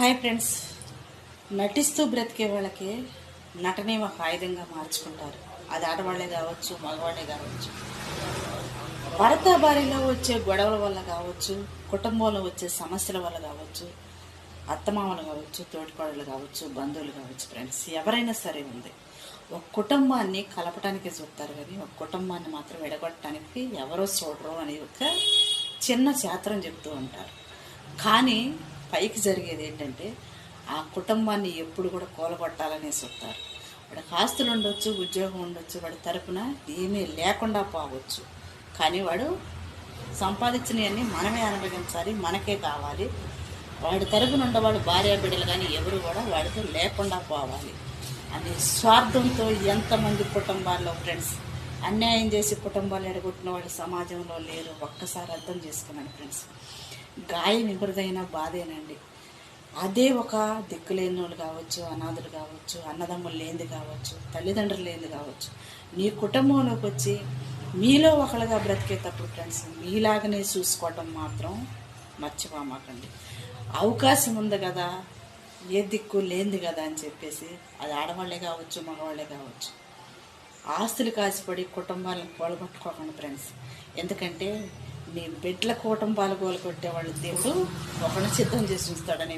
Hi friends. నటిస్తూ బ్రతికే వాళ్ళకి నటనే ఒక ఆయుధంగా మార్చుకుంటారు. అది ఆడవాళ్లే కావచ్చు, మగవాళ్ళే కావచ్చు. భర్త భార్యలో వచ్చే గొడవల వల్ల కావచ్చు, కుటుంబంలో వచ్చే సమస్యల వల్ల కావచ్చు, అత్తమామలు కావచ్చు, తోటికోడలు కావచ్చు, బంధువులు కావచ్చు, ఫ్రెండ్స్ ఎవరైనా సరే ఉంది. ఒక కుటుంబాన్ని కలపటానికి చూస్తారు, కానీ ఒక కుటుంబాన్ని మాత్రం విడగొట్టడానికి ఎవరో చూడరు అని ఒక చిన్న శాస్త్రం చెప్తూ ఉంటారు. కానీ పైకి జరిగేది ఏంటంటే ఆ కుటుంబాన్ని ఎప్పుడు కూడా కూలగొట్టాలనే చూస్తారు. వాడికి ఆస్తులు ఉండొచ్చు, ఉద్యోగం ఉండొచ్చు, వాడి తరపున ఏమీ లేకుండా పోవచ్చు, కానీ వాడు సంపాదించినవన్నీ మనమే అనుభవించాలి, మనకే కావాలి. వాడి తరపున ఉండేవాడు భార్య బిడ్డలు కానీ ఎవరు కూడా వాడితో లేకుండా పోవాలి అనే స్వార్థంతో ఎంతమంది కుటుంబాల్లో ఫ్రెండ్స్ అన్యాయం చేసి కుటుంబాలు ఎడగొట్టిన వాళ్ళు సమాజంలో లేరు. ఒక్కసారి అర్థం చేసుకున్నాను ఫ్రెండ్స్. గాయం ఎవరిదైనా బాధేనండి. అదే ఒక దిక్కులేని వాళ్ళు కావచ్చు, అనాథులు కావచ్చు, అన్నదమ్ములు లేనిది కావచ్చు, తల్లిదండ్రులు లేనిది కావచ్చు, నీ కుటుంబంలోకి వచ్చి మీలో ఒకళ్ళగా బ్రతికేటప్పుడు ఫ్రెండ్స్ మీలాగనే చూసుకోవటం మాత్రం మర్చిపోమాకండి. అవకాశం ఉంది కదా, ఏ దిక్కు లేనిది కదా అని చెప్పేసి అది ఆడవాళ్ళే కావచ్చు, మగవాళ్ళే కావచ్చు, ఆస్తులు కాసిపడి కుటుంబాలను కూలగొట్టుకోకండి ఫ్రెండ్స్. ఎందుకంటే మీ బిడ్డల కుటుంబాలు కూలగొట్టే వాళ్ళు దేవుడు ఒకరిని సిద్ధం చేసి ఉంచుతాడనే